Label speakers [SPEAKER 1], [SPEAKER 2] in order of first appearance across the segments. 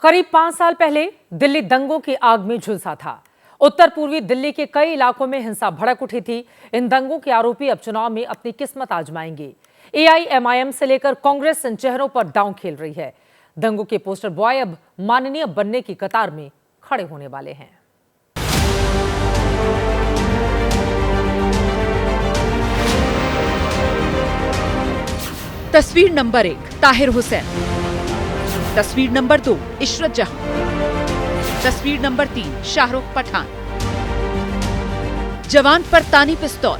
[SPEAKER 1] करीब 5 साल पहले दिल्ली दंगों की आग में झुलसा था। उत्तर पूर्वी दिल्ली के कई इलाकों में हिंसा भड़क उठी थी। इन दंगों के आरोपी अब चुनाव में अपनी किस्मत आजमाएंगे। एआईएमआईएम से लेकर कांग्रेस इन चेहरों पर दांव खेल रही है। दंगों के पोस्टर बॉय अब माननीय बनने की कतार में खड़े होने वाले हैं।
[SPEAKER 2] तस्वीर नंबर 1 ताहिर हुसैन, तस्वीर नंबर 2 इशरत जहां, तस्वीर नंबर 3 शाहरुख पठान। जवान पर तानी पिस्तौल।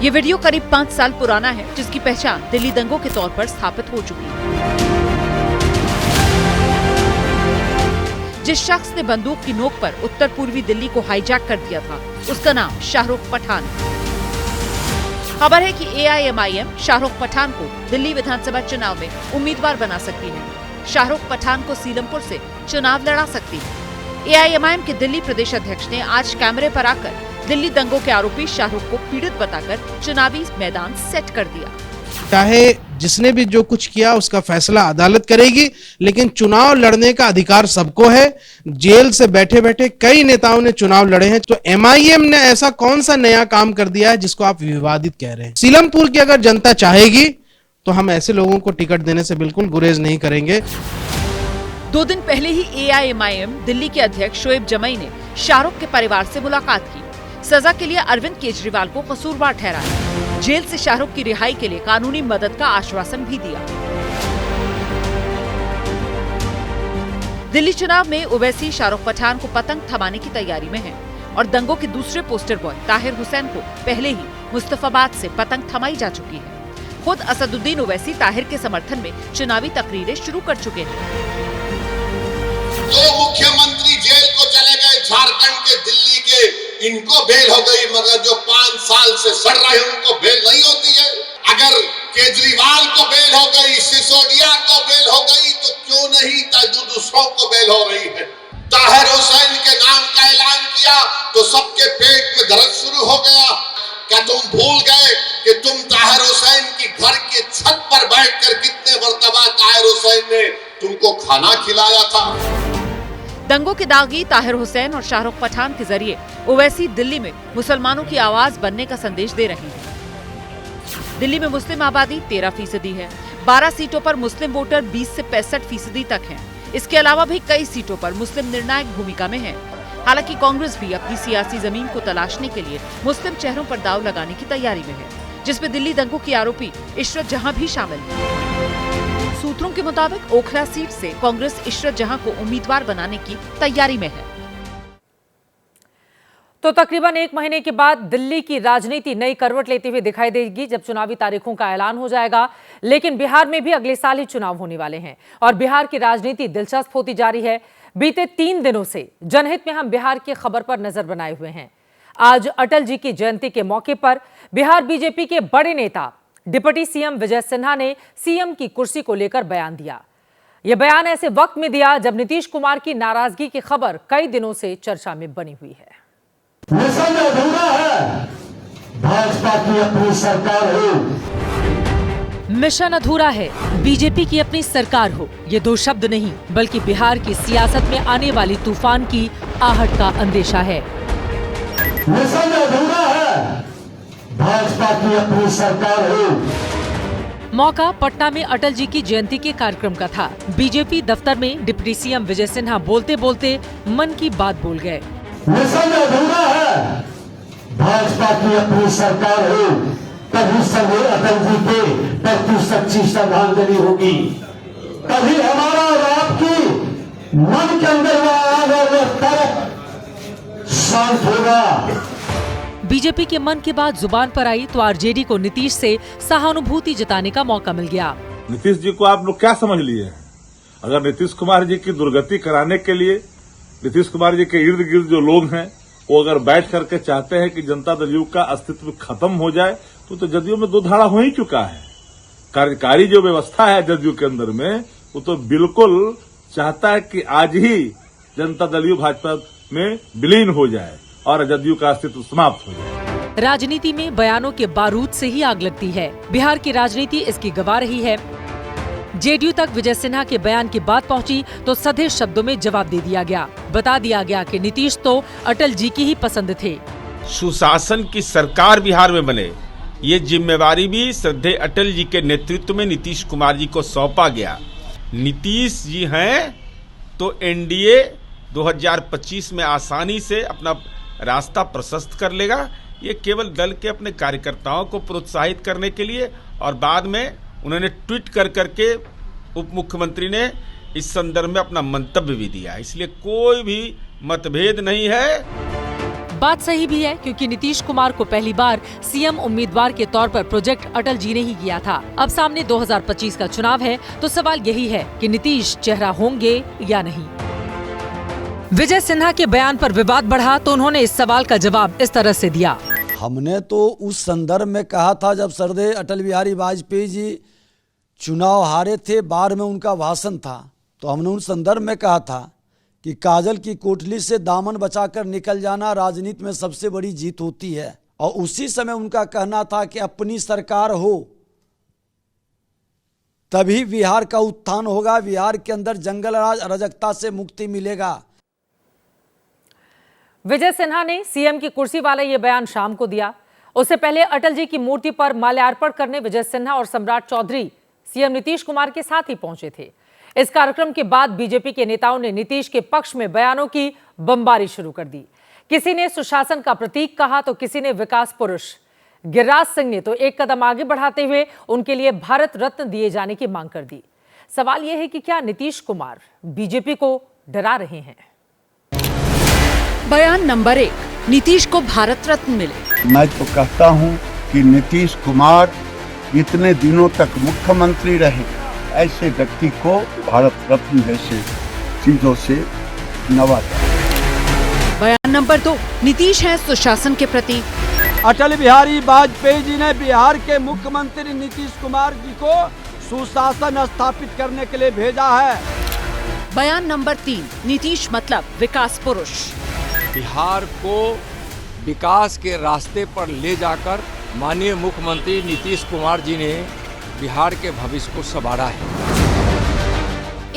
[SPEAKER 2] ये वीडियो करीब 5 साल पुराना है, जिसकी पहचान दिल्ली दंगों के तौर पर स्थापित हो चुकी है। जिस शख्स ने बंदूक की नोक पर उत्तर पूर्वी दिल्ली को हाईजैक कर दिया था, उसका नाम शाहरुख पठान है। खबर है कि एआईएमआईएम शाहरुख पठान को दिल्ली विधानसभा चुनाव में उम्मीदवार बना सकती है। शाहरुख पठान को सीलमपुर से चुनाव लड़ा सकती है। एआईएमआईएम के दिल्ली प्रदेश अध्यक्ष ने आज कैमरे पर आकर दिल्ली दंगों के आरोपी शाहरुख को पीड़ित बताकर चुनावी मैदान सेट कर दिया।
[SPEAKER 3] चाहे जिसने भी जो कुछ किया उसका फैसला अदालत करेगी, लेकिन चुनाव लड़ने का अधिकार सबको है। जेल से बैठे बैठे कई नेताओं ने चुनाव लड़े हैं, तो एमआईएम ने ऐसा कौन सा नया काम कर दिया है जिसको आप विवादित कह रहे हैं। सीलमपुर की अगर जनता चाहेगी तो हम ऐसे लोगों को टिकट देने से बिल्कुल गुरेज नहीं करेंगे।
[SPEAKER 2] 2 दिन पहले ही एआईएमआईएम दिल्ली के अध्यक्ष शोएब जमई ने शाहरुख के परिवार से मुलाकात की। सजा के लिए अरविंद केजरीवाल को कसूरवार ठहराया। जेल से शाहरुख की रिहाई के लिए कानूनी मदद का आश्वासन भी दिया। दिल्ली चुनाव में ओवैसी शाहरुख पठान को पतंग थमाने की तैयारी में है और दंगों के दूसरे पोस्टर बॉय ताहिर हुसैन को पहले ही मुस्तफाबाद से पतंग थमाई जा चुकी है। खुद असदुद्दीन ओवैसी ताहिर के समर्थन में चुनावी तकरीरें शुरू कर चुके हैं।
[SPEAKER 4] 2 मुख्यमंत्री जेल को चले गए, झारखंड के, दिल्ली के, इनको बेल हो गई, मगर जो 5 साल से सड़ रहे हैं उनको बेल नहीं होती है। अगर केजरीवाल को बेल हो गई, सिसोदिया को बेल हो गई, तो क्यों नहीं दूसरों को बेल हो रही है। ताहिर हुसैन के नाम का ऐलान किया तो सबके पेट में दर्द शुरू हो गया। क्या तुम भूल गए कि तुम ताहिर हुसैन की घर के छत पर बैठकर कितने मर्तबा ताहिर हुसैन ने तुमको खाना खिलाया था।
[SPEAKER 2] दंगों के दागी ताहिर हुसैन और शाहरुख पठान के जरिए ओवैसी दिल्ली में मुसलमानों की आवाज बनने का संदेश दे रही है। दिल्ली में मुस्लिम आबादी 13% है। 12 सीटों पर मुस्लिम वोटर 20 से 65% तक हैं। इसके अलावा भी कई सीटों पर मुस्लिम निर्णायक भूमिका में है। हालांकि कांग्रेस भी अपनी सियासी जमीन को तलाशने के लिए मुस्लिम चेहरों पर दाव लगाने की तैयारी में है, जिसमें दिल्ली दंगों की आरोपी इशरत जहां भी शामिल है। सूत्रों के मुताबिक ओखला सीट से कांग्रेस इशरत जहां को उम्मीदवार बनाने की तैयारी में है।
[SPEAKER 1] तो तकरीबन 1 महीने के बाद दिल्ली की राजनीति नई करवट लेते हुए दिखाई देगी, जब चुनावी तारीखों का ऐलान हो जाएगा। लेकिन बिहार में भी अगले साल ही चुनाव होने वाले हैं और बिहार की राजनीति दिलचस्प होती जा रही है। बीते 3 दिनों से जनहित में हम बिहार की खबर पर नजर बनाए हुए हैं। आज अटल जी की जयंती के मौके पर बिहार बीजेपी के बड़े नेता डिप्टी सीएम विजय सिन्हा ने सीएम की कुर्सी को लेकर बयान दिया। यह बयान ऐसे वक्त में दिया जब नीतीश कुमार की नाराजगी की खबर कई दिनों से चर्चा में बनी हुई है।
[SPEAKER 5] मिशन अधूरा है, भाजपा की अपनी सरकार हो।
[SPEAKER 1] मिशन अधूरा है, बीजेपी की अपनी सरकार हो, ये 2 शब्द नहीं बल्कि बिहार की सियासत में आने वाली तूफान की आहट का अंदेशा है।
[SPEAKER 5] मिशन अधूरा है, भाजपा की अपनी सरकार हो।
[SPEAKER 1] मौका पटना में अटल जी की जयंती के कार्यक्रम का था। बीजेपी दफ्तर में डिप्टी सीएम विजय सिन्हा बोलते बोलते मन की बात बोल गए।
[SPEAKER 5] मिशन अधूरा है, भाजपा की अपनी सरकार हो, तभी सर्वे अटल जी के प्रति सच्ची श्रद्धांजलि होगी। तभी हमारा और आपकी मन के अंदर शांत होगा।
[SPEAKER 1] बीजेपी के मन की बात जुबान पर आई तो आरजेडी को नीतीश से सहानुभूति जताने का मौका मिल गया।
[SPEAKER 6] नीतीश जी को आप लोग क्या समझ लिए? अगर नीतीश कुमार जी की दुर्गति कराने के लिए नीतीश कुमार जी के इर्द गिर्द जो लोग हैं वो अगर बैठ करके चाहते हैं कि जनता दल यू का अस्तित्व खत्म हो जाए, तो जदयू में 2 धाड़ा हो ही चुका है। कार्यकारी जो व्यवस्था है जदयू के अंदर में, वो तो बिल्कुल चाहता है कि आज ही जनता दल यू भाजपा में विलीन हो जाए और जदयू का अस्तित्व समाप्त हो जाए।
[SPEAKER 1] राजनीति में बयानों के बारूद से ही आग लगती है। बिहार की राजनीति इसकी गवाह रही है। जेडीयू तक विजय सिन्हा के बयान की बात पहुंची तो सधे शब्दों में जवाब दे दिया गया। बता दिया गया कि नीतीश तो अटल जी की ही पसंद थे।
[SPEAKER 7] सुशासन की सरकार बिहार में बने, ये जिम्मेवारी भी श्रद्धेय अटल जी के नेतृत्व में नीतीश कुमार जी को सौंपा गया। नीतीश जी हैं तो एनडीए 2025 में आसानी से अपना रास्ता प्रशस्त कर लेगा। ये केवल दल के अपने कार्यकर्ताओं को प्रोत्साहित करने के लिए, और बाद में उन्होंने ट्वीट कर करके उप मुख्यमंत्री ने इस संदर्भ में अपना मंतव्य भी दिया, इसलिए कोई भी मतभेद नहीं है।
[SPEAKER 1] बात सही भी है, क्योंकि नीतीश कुमार को पहली बार सीएम उम्मीदवार के तौर पर प्रोजेक्ट अटल जी ने ही किया था। अब सामने 2025 का चुनाव है, तो सवाल यही है कि नीतीश चेहरा होंगे या नहीं। विजय सिन्हा के बयान पर विवाद बढ़ा तो उन्होंने इस सवाल का जवाब इस तरह से दिया।
[SPEAKER 8] हमने तो उस संदर्भ में कहा था जब श्रद्धेय अटल बिहारी वाजपेयी जी चुनाव हारे थे, बाढ़ में उनका भाषण था, तो हमने उस संदर्भ में कहा था कि काजल की कोठली से दामन बचाकर निकल जाना राजनीति में सबसे बड़ी जीत होती है। और उसी समय उनका कहना था कि अपनी सरकार हो तभी बिहार का उत्थान होगा, बिहार के अंदर जंगल राज अराजकता से मुक्ति मिलेगा।
[SPEAKER 1] विजय सिन्हा ने सीएम की कुर्सी वाला ये बयान शाम को दिया। उससे पहले अटल जी की मूर्ति पर माल्यार्पण करने विजय सिन्हा और सम्राट चौधरी सीएम नीतीश कुमार के साथ ही पहुंचे थे। इस कार्यक्रम के बाद बीजेपी के नेताओं ने नीतीश के पक्ष में बयानों की बमबारी शुरू कर दी। किसी ने सुशासन का प्रतीक कहा तो किसी ने विकास पुरुष। गिरिराज सिंह ने तो एक कदम आगे बढ़ाते हुए उनके लिए भारत रत्न दिए जाने की मांग कर दी। सवाल यह है कि क्या नीतीश कुमार बीजेपी को डरा रहे हैं?
[SPEAKER 2] बयान नंबर 1, नीतीश को भारत रत्न मिले।
[SPEAKER 5] मैं तो कहता हूं कि नीतीश कुमार इतने दिनों तक मुख्यमंत्री रहे, ऐसे व्यक्ति को भारत रत्न जैसे चीजों से नवाजा।
[SPEAKER 2] बयान नंबर 2, नीतीश हैं सुशासन के प्रति।
[SPEAKER 8] अटल बिहारी वाजपेयी जी ने बिहार के मुख्यमंत्री नीतीश कुमार जी को सुशासन स्थापित करने के लिए भेजा है।
[SPEAKER 2] बयान नंबर 3, नीतीश मतलब विकास पुरुष।
[SPEAKER 9] बिहार को विकास के रास्ते पर ले जाकर माननीय मुख्यमंत्री नीतीश कुमार जी ने बिहार के भविष्य को संवारा है।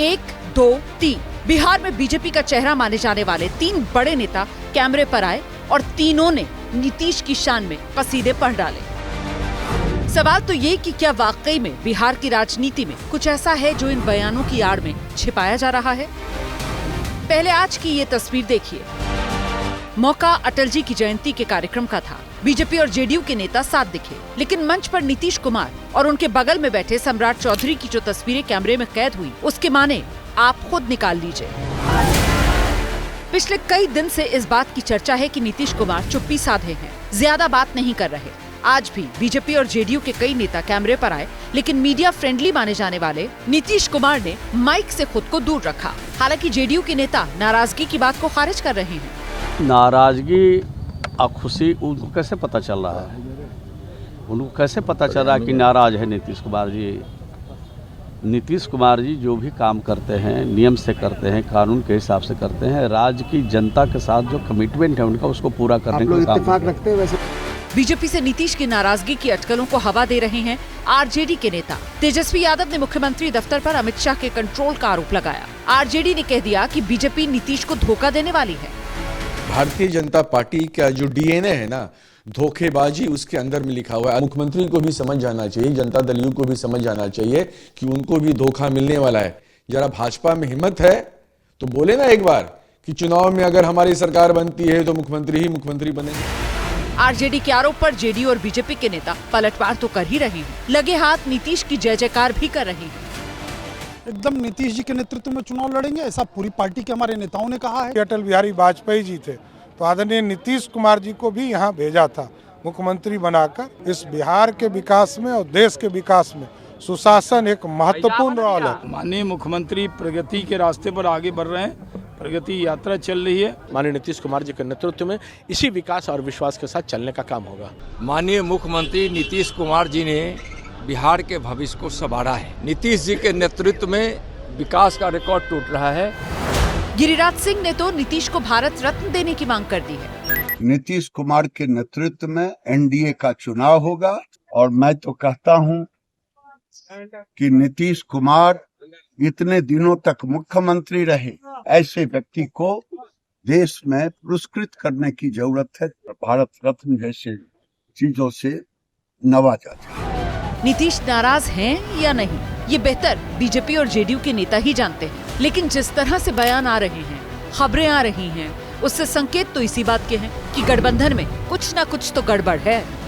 [SPEAKER 2] 1, 2, 3 बिहार में बीजेपी का चेहरा माने जाने वाले 3 बड़े नेता कैमरे पर आए और तीनों ने नीतीश की शान में कसीदे पढ़ डाले। सवाल तो ये कि क्या वाकई में बिहार की राजनीति में कुछ ऐसा है जो इन बयानों की आड़ में छिपाया जा रहा है? पहले आज की ये तस्वीर देखिए। मौका अटल जी की जयंती के कार्यक्रम का था। बीजेपी और जेडीयू के नेता साथ दिखे, लेकिन मंच पर नीतीश कुमार और उनके बगल में बैठे सम्राट चौधरी की जो तस्वीरें कैमरे में कैद हुई, उसके माने आप खुद निकाल लीजिए। पिछले कई दिन से इस बात की चर्चा है कि नीतीश कुमार चुप्पी साधे हैं, ज्यादा बात नहीं कर रहे। आज भी बीजेपी और जेडीयू के कई नेता कैमरे पर आए, लेकिन मीडिया फ्रेंडली माने जाने वाले नीतीश कुमार ने माइक से खुद को दूर रखा। हालांकि जेडीयू के नेता नाराजगी की बात को खारिज कर रहे हैं।
[SPEAKER 10] नाराजगी और खुशी उनको कैसे पता चल रहा है? उनको कैसे पता चल रहा है कि नाराज है नीतीश कुमार जी? नीतीश कुमार जी जो भी काम करते हैं नियम से करते हैं, कानून के हिसाब से करते हैं। राज्य की जनता के साथ जो कमिटमेंट है उनका, उसको पूरा करने का काम
[SPEAKER 8] इत्तेफाक रखते हैं। वैसे
[SPEAKER 2] बीजेपी से नीतीश की नाराजगी की अटकलों को हवा दे रहे हैं आरजेडी के नेता। तेजस्वी यादव ने मुख्यमंत्री दफ्तर पर अमित शाह के कंट्रोल का आरोप लगाया। आरजेडी ने कह दिया कि बीजेपी नीतीश को धोखा देने वाली है।
[SPEAKER 11] भारतीय जनता पार्टी का जो डीएनए है ना, धोखेबाजी उसके अंदर में लिखा हुआ है। मुख्यमंत्री को भी समझ जाना चाहिए, जनता दल को भी समझ जाना चाहिए कि उनको भी धोखा मिलने वाला है। जरा भाजपा में हिम्मत है तो बोले ना एक बार कि चुनाव में अगर हमारी सरकार बनती है तो मुख्यमंत्री ही मुख्यमंत्री बनेंगे।
[SPEAKER 2] आरजेडी के आरोप पर जेडीयू और बीजेपी के नेता पलटवार तो कर ही रहे हैं, लगे हाथ नीतीश की जय जयकार भी कर रहे हैं।
[SPEAKER 12] एकदम नीतीश जी के नेतृत्व में चुनाव लड़ेंगे, ऐसा पूरी पार्टी के हमारे नेताओं ने कहा है। अटल बिहारी वाजपेयी जी थे तो आदरणीय नीतीश कुमार जी को भी यहाँ भेजा था मुख्यमंत्री बनाकर। इस बिहार के विकास में और देश के विकास में सुशासन एक महत्वपूर्ण रोल है।
[SPEAKER 9] माननीय मुख्यमंत्री प्रगति के रास्ते पर आगे बढ़ रहे हैं, प्रगति यात्रा चल रही है।
[SPEAKER 13] माननीय नीतीश कुमार जी के नेतृत्व में इसी विकास और विश्वास के साथ चलने का काम होगा।
[SPEAKER 9] माननीय मुख्यमंत्री नीतीश कुमार जी ने बिहार के भविष्य को संवारा है। नीतीश जी के नेतृत्व में विकास का रिकॉर्ड टूट रहा है।
[SPEAKER 2] गिरिराज सिंह ने तो नीतीश को भारत रत्न देने की मांग कर दी है।
[SPEAKER 5] नीतीश कुमार के नेतृत्व में एनडीए का चुनाव होगा और मैं तो कहता हूं
[SPEAKER 14] कि नीतीश कुमार इतने दिनों तक मुख्यमंत्री रहे, ऐसे व्यक्ति को देश में पुरस्कृत करने की जरूरत है। भारत रत्न जैसे चीजों से नवाजा जाए।
[SPEAKER 2] नीतीश नाराज हैं या नहीं, ये बेहतर बीजेपी और जेडीयू के नेता ही जानते हैं। लेकिन जिस तरह से बयान आ रहे हैं, खबरें आ रही हैं, उससे संकेत तो इसी बात के हैं कि गठबंधन में कुछ ना कुछ तो गड़बड़ है।